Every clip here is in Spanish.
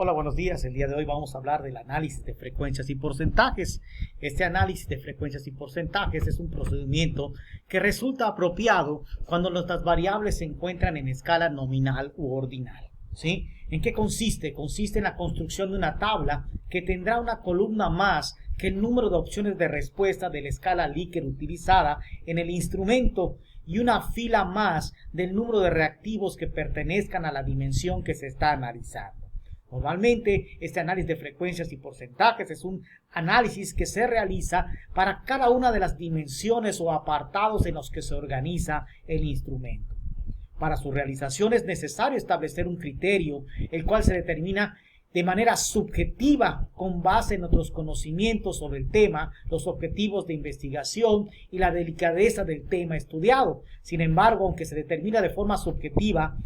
Hola, buenos días. El día de hoy vamos a hablar del análisis de frecuencias y porcentajes. Este análisis de frecuencias y porcentajes es un procedimiento que resulta apropiado cuando nuestras variables se encuentran en escala nominal u ordinal. ¿Sí? ¿En qué consiste? Consiste en la construcción de una tabla que tendrá una columna más que el número de opciones de respuesta de la escala Likert utilizada en el instrumento y una fila más del número de reactivos que pertenezcan a la dimensión que se está analizando. Normalmente, este análisis de frecuencias y porcentajes es un análisis que se realiza para cada una de las dimensiones o apartados en los que se organiza el instrumento. Para su realización es necesario establecer un criterio, el cual se determina de manera subjetiva con base en nuestros conocimientos sobre el tema, los objetivos de investigación y la delicadeza del tema estudiado. Sin embargo, aunque se determina de forma subjetiva,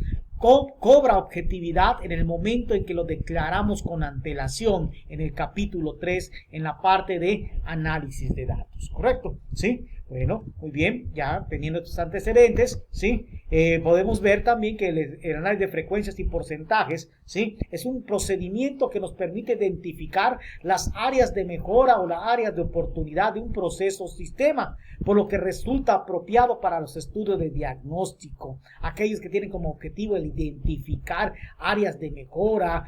cobra objetividad en el momento en que lo declaramos con antelación en el capítulo 3 en la parte de análisis de datos, ¿correcto? ¿Sí? Bueno, muy bien, ya teniendo estos antecedentes, ¿sí? Podemos ver también que el análisis de frecuencias y porcentajes, ¿sí? Es un procedimiento que nos permite identificar las áreas de mejora o las áreas de oportunidad de un proceso o sistema, por lo que resulta apropiado para los estudios de diagnóstico, aquellos que tienen como objetivo el identificar áreas de mejora,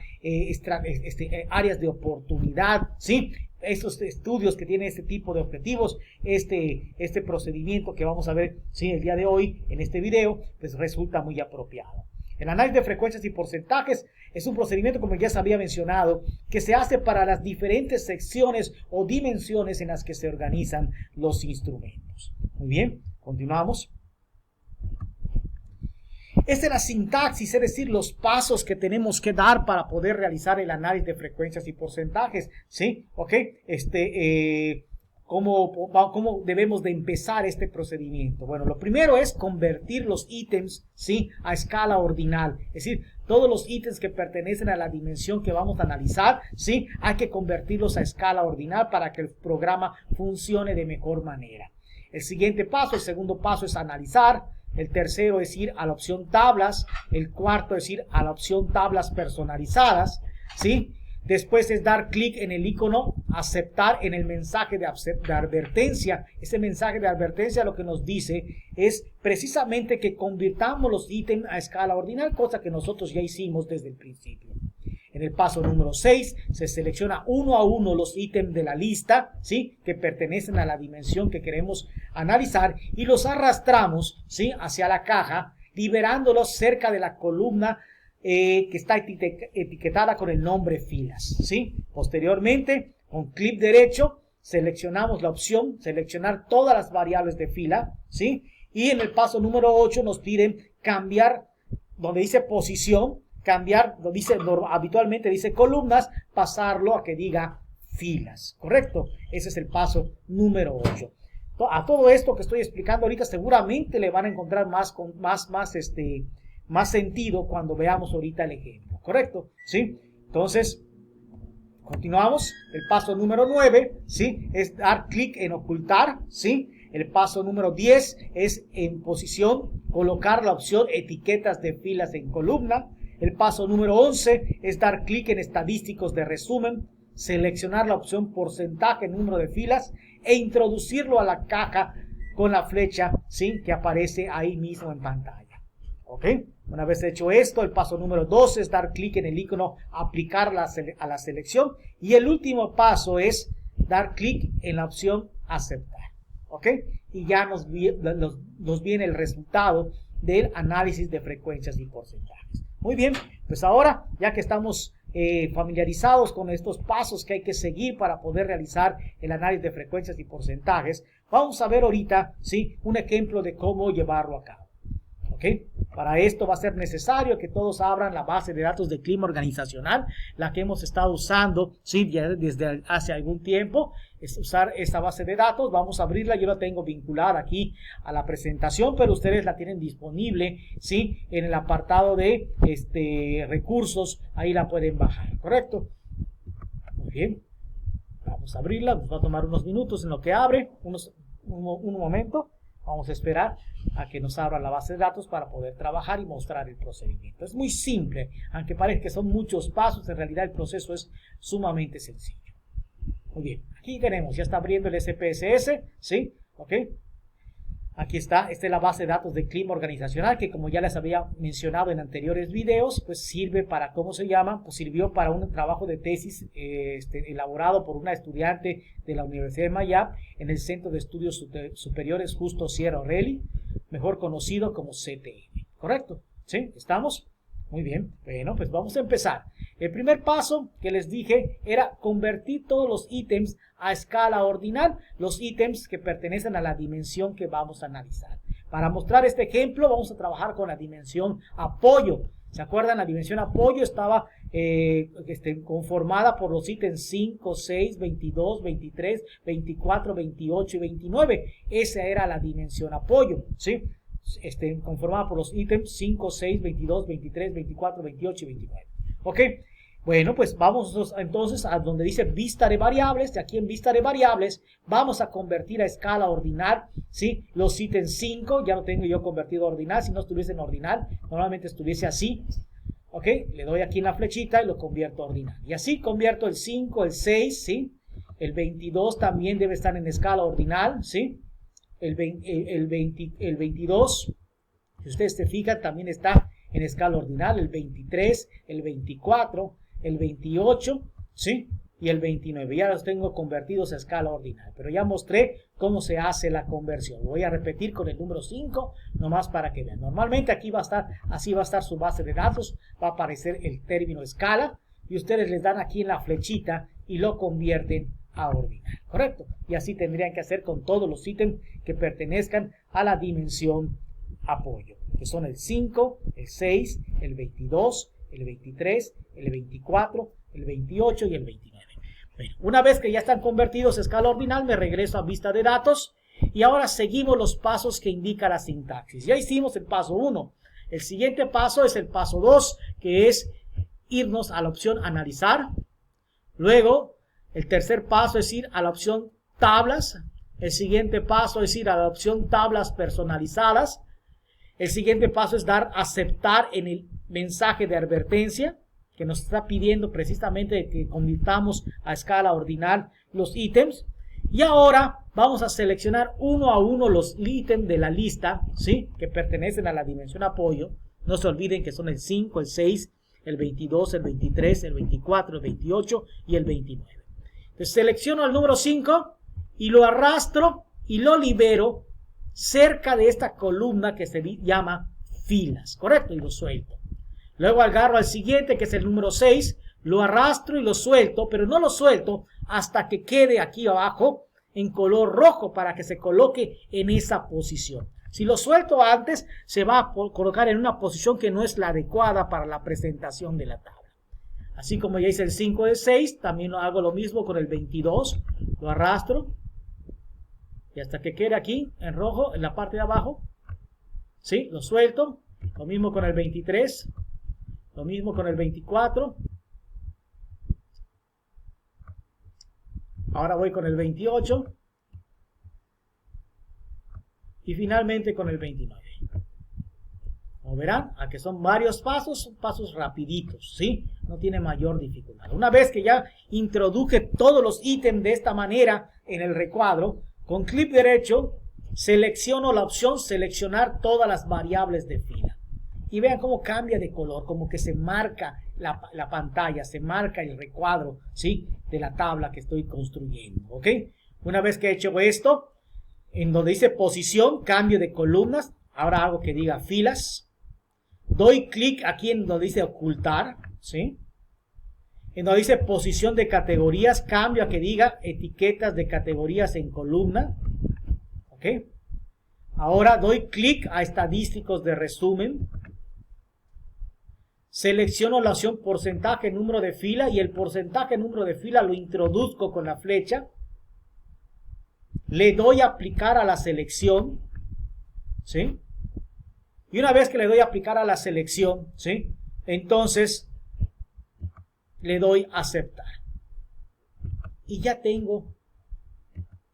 áreas de oportunidad, ¿sí? Estos estudios que tienen este tipo de objetivos, este procedimiento que vamos a ver, ¿sí? El día de hoy en este video, pues resulta muy apropiado. El análisis de frecuencias y porcentajes es un procedimiento, como ya se había mencionado, que se hace para las diferentes secciones o dimensiones en las que se organizan los instrumentos. Muy bien, continuamos. Esta es la sintaxis, es decir, los pasos que tenemos que dar para poder realizar el análisis de frecuencias y porcentajes, ¿sí? ¿Ok? ¿Cómo debemos de empezar este procedimiento? Bueno, lo primero es convertir los ítems, ¿sí? A escala ordinal, es decir, todos los ítems que pertenecen a la dimensión que vamos a analizar, ¿sí? Hay que convertirlos a escala ordinal para que el programa funcione de mejor manera. El siguiente paso, el segundo paso es analizar. El tercero es ir a la opción tablas. El cuarto es ir a la opción tablas personalizadas, ¿sí? Después es dar clic en el icono aceptar en el mensaje de advertencia. Ese mensaje de advertencia lo que nos dice es precisamente que convirtamos los ítems a escala ordinal, cosa que nosotros ya hicimos desde el principio. En el paso número 6 se selecciona uno a uno los ítems de la lista, ¿sí? Que pertenecen a la dimensión que queremos analizar y los arrastramos, ¿sí? Hacia la caja, liberándolos cerca de la columna que está etiquetada con el nombre filas, ¿sí? Posteriormente, con clic derecho, seleccionamos la opción seleccionar todas las variables de fila, ¿sí? Y en el paso número 8 nos piden cambiar, donde dice posición, cambiar, habitualmente dice columnas, pasarlo a que diga filas, ¿correcto? Ese es el paso número 8. A todo esto que estoy explicando ahorita seguramente le van a encontrar más sentido cuando veamos ahorita el ejemplo, ¿correcto? ¿Sí? Entonces, continuamos. El paso número 9, ¿sí? Es dar clic en ocultar, ¿sí? El paso número 10 es en posición, colocar la opción etiquetas de filas en columna. El paso número 11 es dar clic en estadísticos de resumen, seleccionar la opción porcentaje, número de filas e introducirlo a la caja con la flecha, ¿sí? Que aparece ahí mismo en pantalla. ¿Ok? Una vez hecho esto, el paso número 12 es dar clic en el icono aplicar a la selección y el último paso es dar clic en la opción aceptar. ¿Ok? Y ya nos viene el resultado del análisis de frecuencias y porcentajes. Muy bien, pues ahora ya que estamos familiarizados con estos pasos que hay que seguir para poder realizar el análisis de frecuencias y porcentajes, vamos a ver ahorita, ¿sí? Un ejemplo de cómo llevarlo a cabo. ¿Ok? Para esto va a ser necesario que todos abran la base de datos de clima organizacional, la que hemos estado usando, ¿sí? Ya desde hace algún tiempo, es usar esta base de datos. Vamos a abrirla, yo la tengo vinculada aquí a la presentación, pero ustedes la tienen disponible, ¿sí? En el apartado de recursos, ahí la pueden bajar, ¿correcto? Muy bien, vamos a abrirla, nos va a tomar unos minutos en lo que abre, un momento. Vamos a esperar a que nos abra la base de datos para poder trabajar y mostrar el procedimiento. Es muy simple, aunque parezca que son muchos pasos, en realidad el proceso es sumamente sencillo. Muy bien, aquí tenemos, ya está abriendo el SPSS, ¿sí? ¿Ok? Aquí está, esta es la base de datos de clima organizacional que, como ya les había mencionado en anteriores videos, pues sirve para, ¿cómo se llama? Pues sirvió para un trabajo de tesis elaborado por una estudiante de la Universidad de Miami en el Centro de Estudios Superiores Justo Sierra O'Reilly, mejor conocido como CTM. ¿Correcto? ¿Sí? ¿Estamos? Muy bien. Bueno, pues vamos a empezar. El primer paso que les dije era convertir todos los ítems a escala ordinal, los ítems que pertenecen a la dimensión que vamos a analizar. Para mostrar este ejemplo vamos a trabajar con la dimensión apoyo. ¿Se acuerdan? La dimensión apoyo estaba conformada por los ítems 5, 6, 22, 23, 24, 28 y 29. Esa era la dimensión apoyo, ¿sí? Conformada por los ítems 5, 6, 22, 23, 24, 28 y 29. ¿Ok? Bueno, pues vamos entonces a donde dice vista de variables. De aquí en vista de variables vamos a convertir a escala ordinal, ¿sí? Los ítems 5, ya lo tengo yo convertido a ordinal. Si no estuviese en ordinal, normalmente estuviese así. ¿Ok? Le doy aquí en la flechita y lo convierto a ordinal. Y así convierto el 5, el 6, ¿sí? El 22 también debe estar en escala ordinal, ¿sí? El 22, si ustedes se fijan, también está en escala ordinal. El 23, el 24, el 28, ¿sí? Y el 29. Ya los tengo convertidos a escala ordinal. Pero ya mostré cómo se hace la conversión. Voy a repetir con el número 5, nomás para que vean. Normalmente aquí va a estar, así va a estar su base de datos. Va a aparecer el término escala. Y ustedes les dan aquí en la flechita y lo convierten a ordinal, ¿correcto? Y así tendrían que hacer con todos los ítems que pertenezcan a la dimensión apoyo, que son el 5, el 6, el 22, el 23, el 24, el 28 y el 29. Bueno, una vez que ya están convertidos a escala ordinal, me regreso a vista de datos y ahora seguimos los pasos que indica la sintaxis. Ya hicimos el paso 1. El siguiente paso es el paso 2, que es irnos a la opción analizar. Luego, el tercer paso es ir a la opción tablas. El siguiente paso es ir a la opción tablas personalizadas. El siguiente paso es dar aceptar en el mensaje de advertencia que nos está pidiendo precisamente que convirtamos a escala ordinal los ítems. Y ahora vamos a seleccionar uno a uno los ítems de la lista, ¿sí? Que pertenecen a la dimensión apoyo. No se olviden que son el 5, el 6, el 22, el 23, el 24, el 28 y el 29. Entonces selecciono el número 5 y lo arrastro y lo libero cerca de esta columna que se llama filas, ¿correcto? Y lo suelto. Luego agarro al siguiente, que es el número 6, lo arrastro y lo suelto, pero no lo suelto hasta que quede aquí abajo en color rojo para que se coloque en esa posición. Si lo suelto antes, se va a colocar en una posición que no es la adecuada para la presentación de la tabla. Así como ya hice el 5 del 6, también lo hago lo mismo con el 22. Lo arrastro y hasta que quede aquí en rojo en la parte de abajo. ¿Sí? Lo suelto. Lo mismo con el 23. Lo mismo con el 24. Ahora voy con el 28. Y finalmente con el 29. Como verán, aquí son varios pasos, son pasos rapiditos, ¿sí? No tiene mayor dificultad. Una vez que ya introduje todos los ítems de esta manera en el recuadro, con clic derecho selecciono la opción seleccionar todas las variables de fila. Y vean cómo cambia de color, como que se marca la pantalla, se marca el recuadro, ¿sí? De la tabla que estoy construyendo, ¿ok? Una vez que he hecho esto, en donde dice posición, cambio de columnas, ahora hago que diga filas. Doy clic aquí en donde dice ocultar, ¿sí? En donde dice posición de categorías, cambio a que diga etiquetas de categorías en columna, ¿ok? Ahora doy clic a estadísticos de resumen. Selecciono la opción porcentaje número de fila y el porcentaje número de fila lo introduzco con la flecha. Le doy a aplicar a la selección, ¿sí? Y una vez que le doy a aplicar a la selección, ¿sí? Entonces le doy a aceptar. Y ya tengo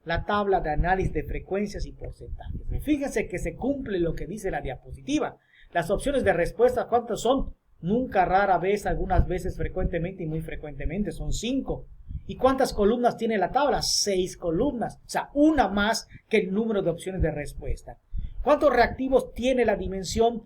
la tabla de análisis de frecuencias y porcentajes. porcentaje. Fíjense que se cumple lo que dice la diapositiva. Las opciones de respuesta, ¿cuántas son? Nunca, rara vez, algunas veces, frecuentemente y muy frecuentemente, son 5. ¿Y cuántas columnas tiene la tabla? 6 columnas, o sea, una más que el número de opciones de respuesta. ¿Cuántos reactivos tiene la dimensión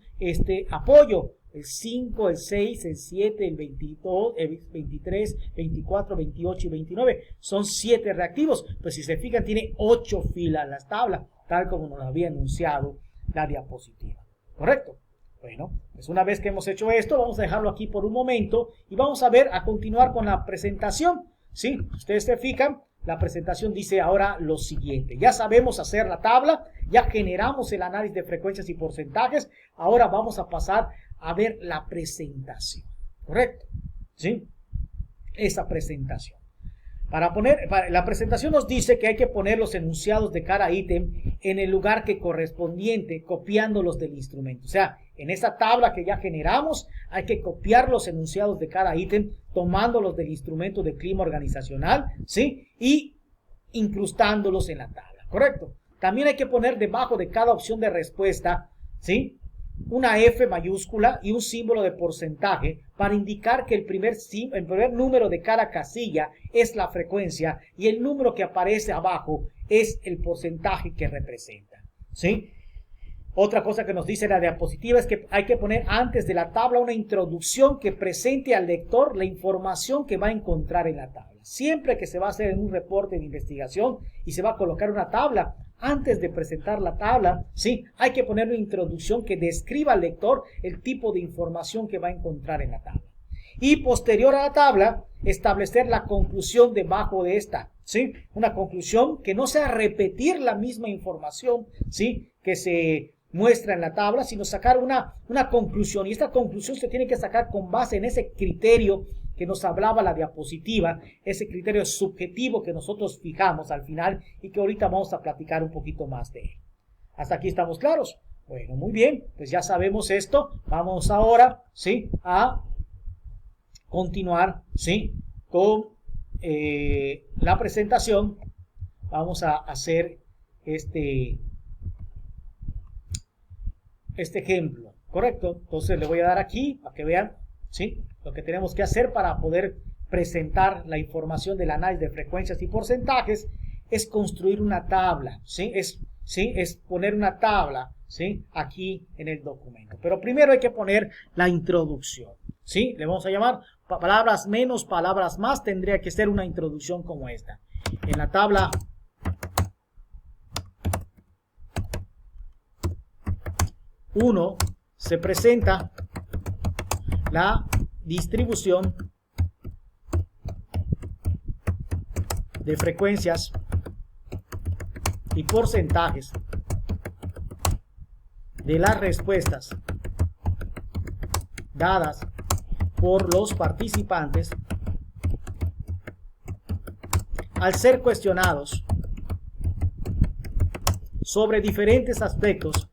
apoyo? El 5, el 6, el 7, el 22, el 23, 24, 28 y 29. Son 7 reactivos. Pues si se fijan, tiene 8 filas la tabla, tal como nos había anunciado la diapositiva. ¿Correcto? Bueno, pues una vez que hemos hecho esto, vamos a dejarlo aquí por un momento y vamos a ver, a continuar con la presentación. ¿Sí? Ustedes se fijan, la presentación dice ahora lo siguiente. Ya sabemos hacer la tabla, ya generamos el análisis de frecuencias y porcentajes. Ahora vamos a pasar a ver la presentación. ¿Correcto? ¿Sí? Esa presentación. La presentación nos dice que hay que poner los enunciados de cada ítem en el lugar que correspondiente, copiándolos del instrumento. O sea, en esa tabla que ya generamos, hay que copiar los enunciados de cada ítem, tomándolos del instrumento de clima organizacional, ¿sí? Y incrustándolos en la tabla, ¿correcto? También hay que poner debajo de cada opción de respuesta, ¿sí?, una F mayúscula y un símbolo de porcentaje para indicar que el primer número de cada casilla es la frecuencia y el número que aparece abajo es el porcentaje que representa, ¿sí? Otra cosa que nos dice la diapositiva es que hay que poner antes de la tabla una introducción que presente al lector la información que va a encontrar en la tabla. Siempre que se va a hacer un reporte de investigación y se va a colocar una tabla, antes de presentar la tabla, sí, hay que poner una introducción que describa al lector el tipo de información que va a encontrar en la tabla. Y posterior a la tabla, establecer la conclusión debajo de esta, ¿sí? Una conclusión que no sea repetir la misma información, ¿sí?, que se muestra en la tabla, sino sacar una conclusión. Y esta conclusión se tiene que sacar con base en ese criterio que nos hablaba la diapositiva, ese criterio subjetivo que nosotros fijamos al final y que ahorita vamos a platicar un poquito más de él. ¿Hasta aquí estamos claros? Bueno, muy bien, pues ya sabemos esto. Vamos ahora, ¿sí?, a continuar, ¿sí?, con la presentación. Vamos a hacer este ejemplo, ¿correcto? Entonces le voy a dar aquí para que vean, ¿sí?, lo que tenemos que hacer para poder presentar la información del análisis de frecuencias y porcentajes es construir una tabla, ¿sí? Es poner una tabla, ¿sí?, aquí en el documento. Pero primero hay que poner la introducción, ¿sí? Le vamos a llamar palabras menos, palabras más. Tendría que ser una introducción como esta. En la tabla 1 se presenta la distribución de frecuencias y porcentajes de las respuestas dadas por los participantes al ser cuestionados sobre diferentes aspectos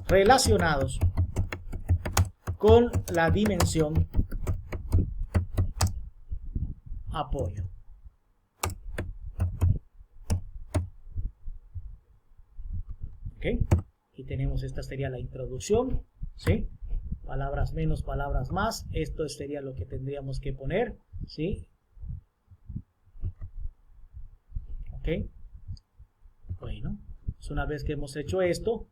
relacionados con la dimensión apoyo. ¿Ok? Aquí tenemos, esta sería la introducción, ¿sí? Palabras menos, palabras más. Esto sería lo que tendríamos que poner, ¿sí? ¿Ok? Bueno, pues una vez que hemos hecho esto,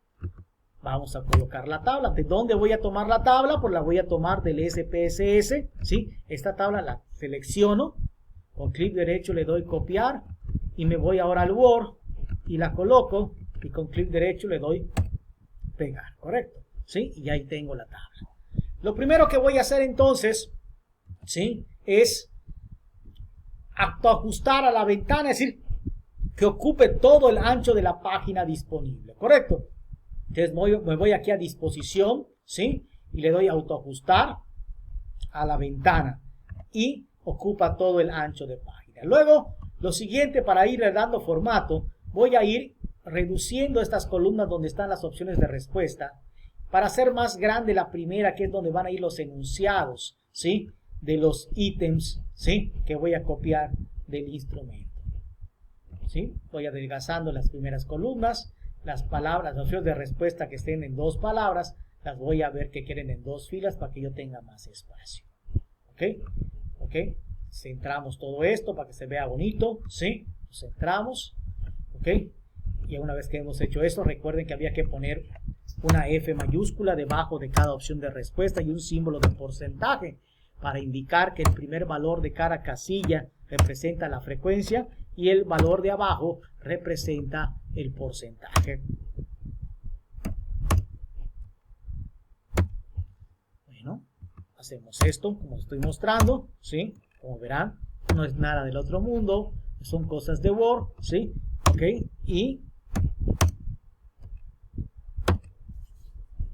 vamos a colocar la tabla. ¿De dónde voy a tomar la tabla? Pues la voy a tomar del SPSS, ¿sí? Esta tabla la selecciono, con clic derecho le doy copiar y me voy ahora al Word y la coloco y con clic derecho le doy pegar, ¿correcto? ¿Sí? Y ahí tengo la tabla. Lo primero que voy a hacer entonces, ¿sí?, es ajustar a la ventana, es decir, que ocupe todo el ancho de la página disponible, ¿correcto? Entonces me voy aquí a disposición, ¿sí?, y le doy autoajustar a la ventana y ocupa todo el ancho de página. Luego, lo siguiente, para ir dando formato, voy a ir reduciendo estas columnas donde están las opciones de respuesta para hacer más grande la primera, que es donde van a ir los enunciados, ¿sí?, de los ítems, ¿sí?, que voy a copiar del instrumento. ¿sí? Voy adelgazando las primeras columnas, las palabras, las opciones de respuesta que estén en 2 palabras, las voy a ver que quieren en 2 filas para que yo tenga más espacio. ¿Ok? ¿Ok? Centramos todo esto para que se vea bonito, ¿sí? Centramos, ¿ok? Y una vez que hemos hecho eso, recuerden que había que poner una F mayúscula debajo de cada opción de respuesta y un símbolo de porcentaje para indicar que el primer valor de cada casilla representa la frecuencia y el valor de abajo representa el porcentaje. Bueno, hacemos esto como estoy mostrando, ¿sí? Como verán, no es nada del otro mundo, son cosas de Word, ¿sí? ¿Ok? Y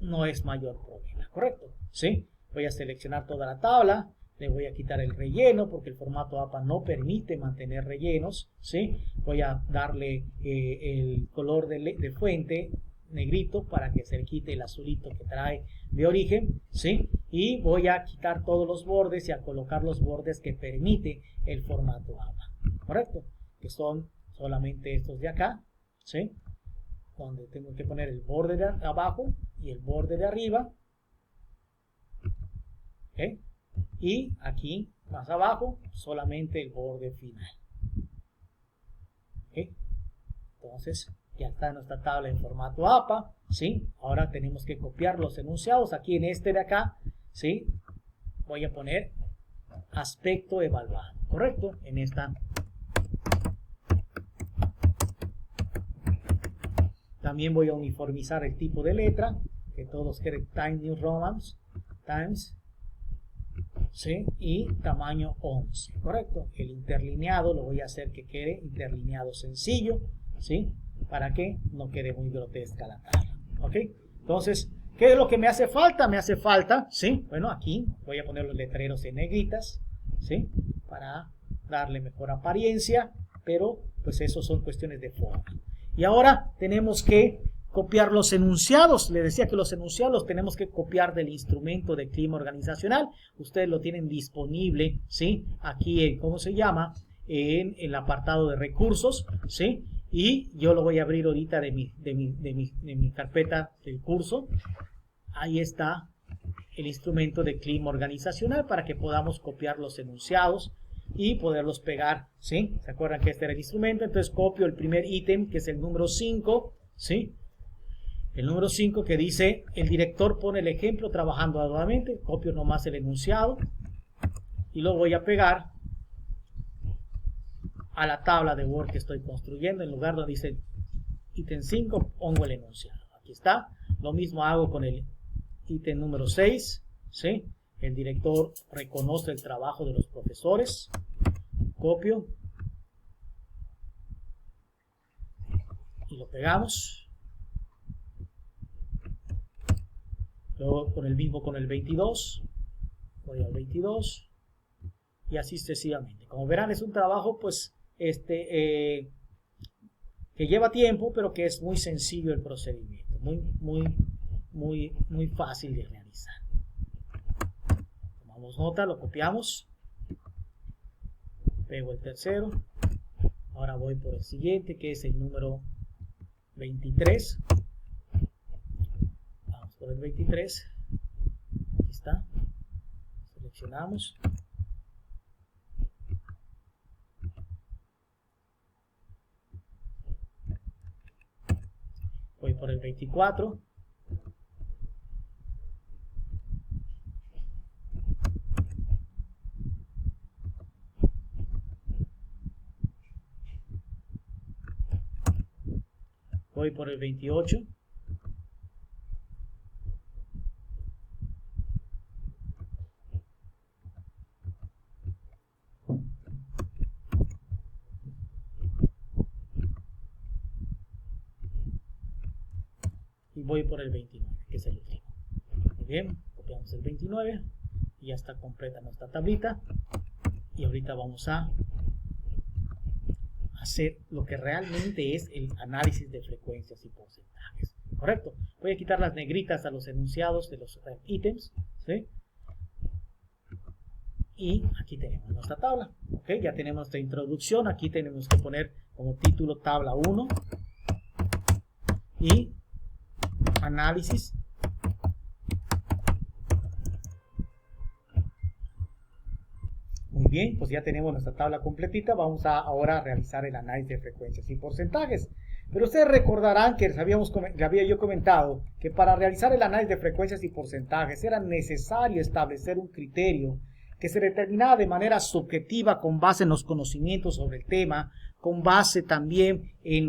no es mayor problema, ¿correcto? ¿Sí? Voy a seleccionar toda la tabla, le voy a quitar el relleno porque el formato APA no permite mantener rellenos, ¿sí? Voy a darle el color de fuente negrito para que se le quite el azulito que trae de origen, ¿sí? Y voy a quitar todos los bordes y a colocar los bordes que permite el formato APA, ¿correcto? Que son solamente estos de acá, ¿sí? Donde tengo que poner el borde de abajo y el borde de arriba, ¿ok? Y aquí más abajo solamente el borde final, ¿ok? Entonces ya está nuestra tabla en formato APA, ¿sí? Ahora tenemos que copiar los enunciados. Aquí en este de acá, ¿sí? Voy a poner aspecto evaluado, ¿correcto? En esta. También voy a uniformizar el tipo de letra, que todos queden Times New Romans, Times, ¿sí? Y tamaño 11, ¿correcto? El interlineado lo voy a hacer que quede interlineado sencillo, ¿sí? Para que no quede muy grotesca la tabla, ¿ok? Entonces, ¿qué es lo que me hace falta? Me hace falta, ¿sí? Bueno, aquí voy a poner los letreros en negritas, ¿sí? Para darle mejor apariencia, pero pues eso son cuestiones de forma. Y ahora tenemos que copiar los enunciados. Les decía que los enunciados tenemos que copiar del instrumento de clima organizacional. Ustedes lo tienen disponible, ¿sí? Aquí en, ¿cómo se llama? En el apartado de recursos, ¿sí? Y yo lo voy a abrir ahorita de mi carpeta del curso. Ahí está el instrumento de clima organizacional para que podamos copiar los enunciados y poderlos pegar, ¿sí? ¿Se acuerdan que este era el instrumento? Entonces copio el primer ítem, que es el número 5, ¿sí? El número 5 que dice, el director pone el ejemplo trabajando arduamente, copio nomás el enunciado y lo voy a pegar a la tabla de Word que estoy construyendo. En lugar donde dice ítem 5, pongo el enunciado. Aquí está. Lo mismo hago con el ítem número 6, ¿sí? El director reconoce el trabajo de los profesores. Copio. Y lo pegamos. Luego con el mismo con el 22. Voy al 22. Y así sucesivamente. Como verán, es un trabajo pues que lleva tiempo, pero que es muy sencillo el procedimiento. Muy fácil de realizar. Tomamos nota, lo copiamos. Pego el tercero. Ahora voy por el siguiente, que es el número 23. Vamos por el 23. Aquí está. Seleccionamos. Voy por el 24. Voy por el 28. Y voy por el 29, que es el último. Muy bien, copiamos el 29 y ya está completa nuestra tablita. Y ahorita vamos a hacer lo que realmente es el análisis de frecuencias y porcentajes. ¿Correcto? Voy a quitar las negritas a los enunciados de los ítems, ¿sí? Y aquí tenemos nuestra tabla. ¿Ok? Ya tenemos nuestra introducción. Aquí tenemos que poner como título tabla 1 y análisis. Muy bien, pues ya tenemos nuestra tabla completita. Vamos a ahora realizar el análisis de frecuencias y porcentajes. Pero ustedes recordarán que había yo comentado que para realizar el análisis de frecuencias y porcentajes era necesario establecer un criterio que se determinaba de manera subjetiva con base en los conocimientos sobre el tema, con base también en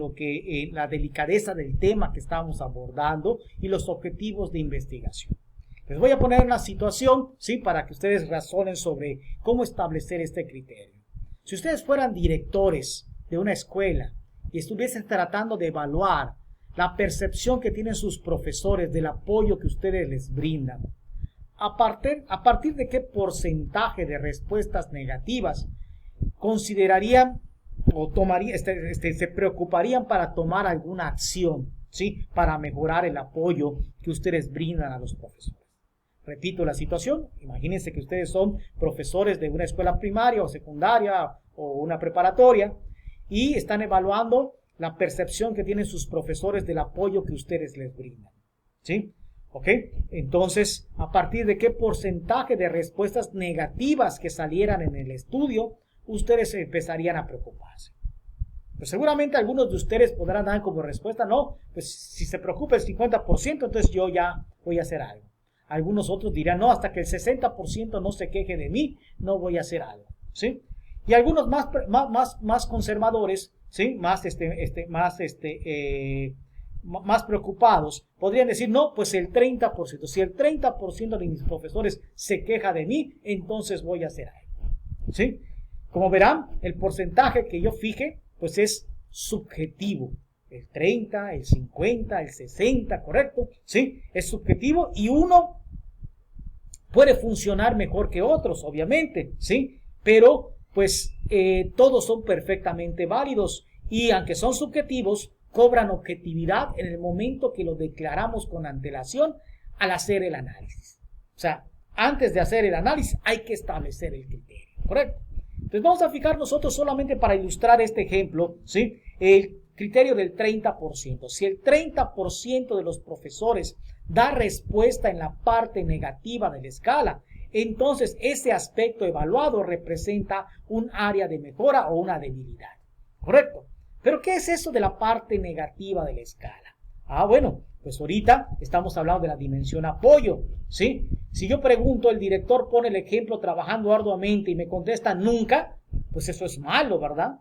la delicadeza del tema que estábamos abordando y los objetivos de investigación. Les voy a poner una situación, ¿sí?, para que ustedes razonen sobre cómo establecer este criterio. Si ustedes fueran directores de una escuela y estuviesen tratando de evaluar la percepción que tienen sus profesores del apoyo que ustedes les brindan, a partir de qué porcentaje de respuestas negativas considerarían o se preocuparían para tomar alguna acción, ¿sí?, para mejorar el apoyo que ustedes brindan a los profesores. Repito la situación. Imagínense que ustedes son profesores de una escuela primaria o secundaria o una preparatoria y están evaluando la percepción que tienen sus profesores del apoyo que ustedes les brindan, ¿sí? ¿Ok? Entonces, ¿a partir de qué porcentaje de respuestas negativas que salieran en el estudio, ustedes empezarían a preocuparse? Pues seguramente algunos de ustedes podrán dar como respuesta, no, pues si se preocupa el 50%, entonces yo ya voy a hacer algo. Algunos otros dirán, no, hasta que el 60% no se queje de mí, no voy a hacer algo, ¿sí? Y algunos más conservadores, ¿sí?, más preocupados, podrían decir, no, pues el 30%. Si el 30% de mis profesores se queja de mí, entonces voy a hacer algo, ¿sí? Como verán, el porcentaje que yo fije, pues es subjetivo. El 30, el 50, el 60, ¿correcto? ¿Sí? Es subjetivo y uno puede funcionar mejor que otros, obviamente, ¿sí? Pero, pues, todos son perfectamente válidos y aunque son subjetivos, cobran objetividad en el momento que lo declaramos con antelación al hacer el análisis. O sea, antes de hacer el análisis hay que establecer el criterio, ¿correcto? Entonces vamos a fijar nosotros solamente para ilustrar este ejemplo, ¿sí?, el criterio del 30%. Si el 30% de los profesores da respuesta en la parte negativa de la escala, entonces ese aspecto evaluado representa un área de mejora o una debilidad, ¿correcto? Pero ¿qué es eso de la parte negativa de la escala? Bueno, pues ahorita estamos hablando de la dimensión apoyo, ¿sí? Si yo pregunto, el director pone el ejemplo trabajando arduamente y me contesta nunca, pues eso es malo, ¿verdad?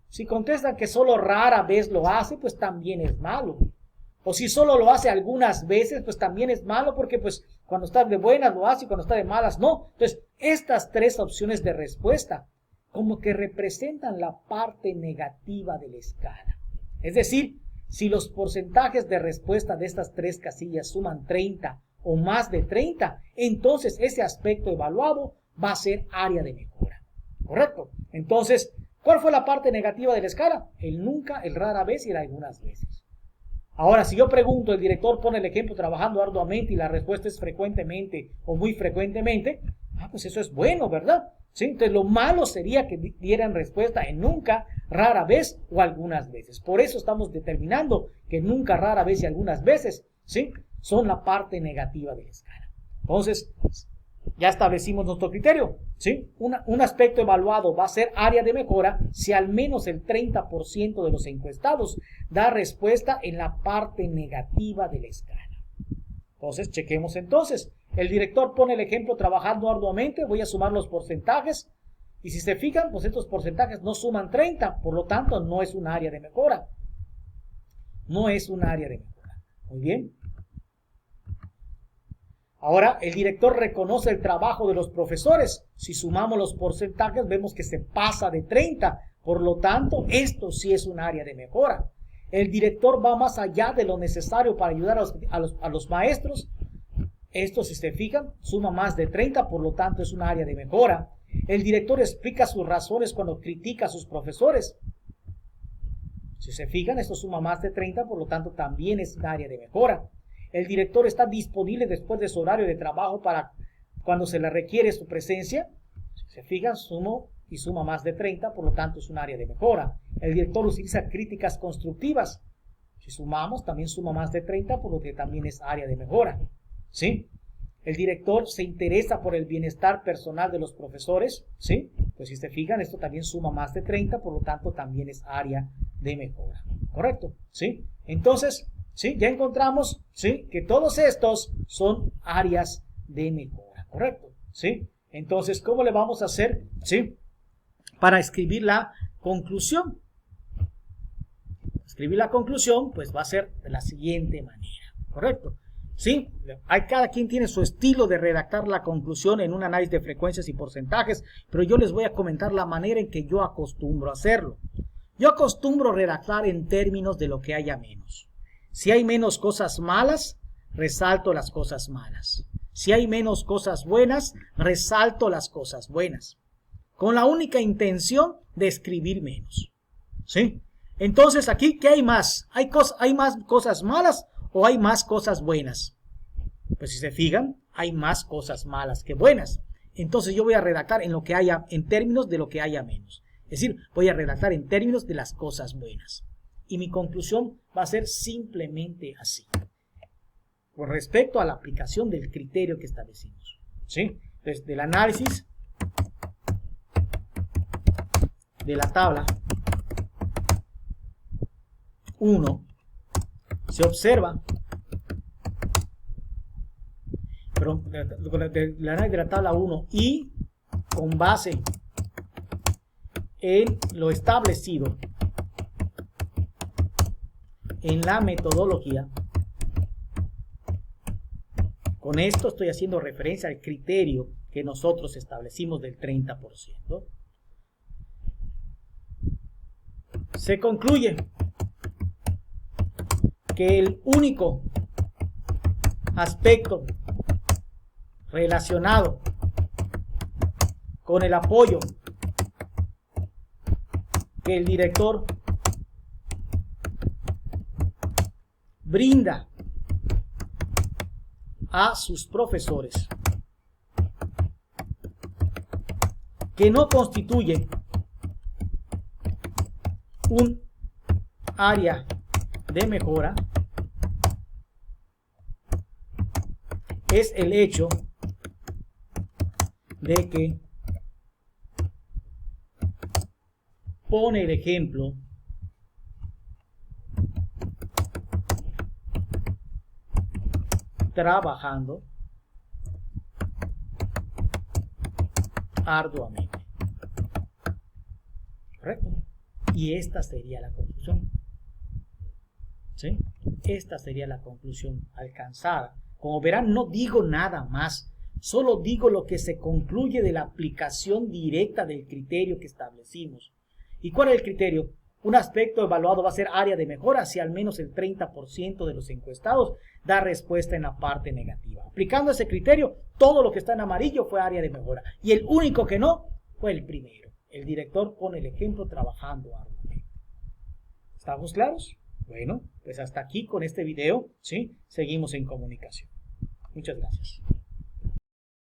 Si contestan que solo rara vez lo hace, pues también es malo. O si solo lo hace algunas veces, pues también es malo porque pues cuando está de buenas lo hace y cuando está de malas no. Entonces, estas tres opciones de respuesta como que representan la parte negativa de la escala. Es decir, si los porcentajes de respuesta de estas tres casillas suman 30 o más de 30, entonces ese aspecto evaluado va a ser área de mejora, ¿correcto? Entonces, ¿cuál fue la parte negativa de la escala? El nunca, el rara vez y el algunas veces. Ahora, si yo pregunto, el director pone el ejemplo trabajando arduamente y la respuesta es frecuentemente o muy frecuentemente, pues eso es bueno, ¿verdad? ¿Sí? Entonces lo malo sería que dieran respuesta en nunca, rara vez o algunas veces. Por eso estamos determinando que nunca, rara vez y algunas veces, ¿sí?, son la parte negativa de la escala. Entonces, ya establecimos nuestro criterio, ¿sí? Un aspecto evaluado va a ser área de mejora si al menos el 30% de los encuestados da respuesta en la parte negativa de la escala. Entonces, chequemos entonces. El director pone el ejemplo trabajando arduamente, voy a sumar los porcentajes y si se fijan, pues estos porcentajes no suman 30, por lo tanto no es un área de mejora. No es un área de mejora. Muy bien. Ahora, el director reconoce el trabajo de los profesores. Si sumamos los porcentajes, vemos que se pasa de 30. Por lo tanto, esto sí es un área de mejora. El director va más allá de lo necesario para ayudar a los maestros. Esto, si se fijan, suma más de 30, por lo tanto es un área de mejora. El director explica sus razones cuando critica a sus profesores. Si se fijan, esto suma más de 30, por lo tanto también es un área de mejora. El director está disponible después de su horario de trabajo para cuando se le requiere su presencia. Si Se fijan, sumo y suma más de 30, por lo tanto es un área de mejora. El director utiliza críticas constructivas. Si sumamos, también suma más de 30, por lo que también es área de mejora. ¿Sí? El director se interesa por el bienestar personal de los profesores. ¿Sí? Pues si se fijan, esto también suma más de 30, por lo tanto también es área de mejora. ¿Correcto? ¿Sí? Entonces, ¿sí? Ya encontramos, ¿sí?, que todos estos son áreas de mejora. ¿Correcto? ¿Sí? Entonces, ¿cómo le vamos a hacer, ¿sí?, para escribir la conclusión? Escribir la conclusión, pues va a ser de la siguiente manera. ¿Correcto? ¿Sí? Cada quien tiene su estilo de redactar la conclusión en un análisis de frecuencias y porcentajes, pero yo les voy a comentar la manera en que yo acostumbro a hacerlo. Yo acostumbro redactar en términos de lo que haya menos. Si hay menos cosas malas, resalto las cosas malas. Si hay menos cosas buenas, resalto las cosas buenas. Con la única intención de escribir menos. ¿Sí? Entonces aquí, ¿qué hay más? ¿Hay más cosas malas o hay más cosas buenas? Pues si se fijan, hay más cosas malas que buenas. Entonces yo voy a redactar en lo que haya, en términos de lo que haya menos. Es decir, voy a redactar en términos de las cosas buenas. Y mi conclusión va a ser simplemente así. Con respecto a la aplicación del criterio que establecimos. ¿Sí? Entonces, del análisis de la tabla 1 se observa, pero del análisis de la tabla 1 y con base en lo establecido en la metodología. Con esto estoy haciendo referencia al criterio que nosotros establecimos del 30%. Se concluye que el único aspecto relacionado con el apoyo que el director brinda a sus profesores, que no constituye un área de mejora, es el hecho de que pone el ejemplo trabajando arduamente. ¿Correcto? Y esta sería la conclusión. ¿Sí? Esta sería la conclusión alcanzada. Como verán, no digo nada más. Solo digo lo que se concluye de la aplicación directa del criterio que establecimos. ¿Y cuál es el criterio? Un aspecto evaluado va a ser área de mejora si al menos el 30% de los encuestados da respuesta en la parte negativa. Aplicando ese criterio, todo lo que está en amarillo fue área de mejora. Y el único que no fue el primero. El director pone el ejemplo trabajando arduamente. ¿Estamos claros? Bueno, pues hasta aquí con este video, ¿sí? Seguimos en comunicación. Muchas gracias.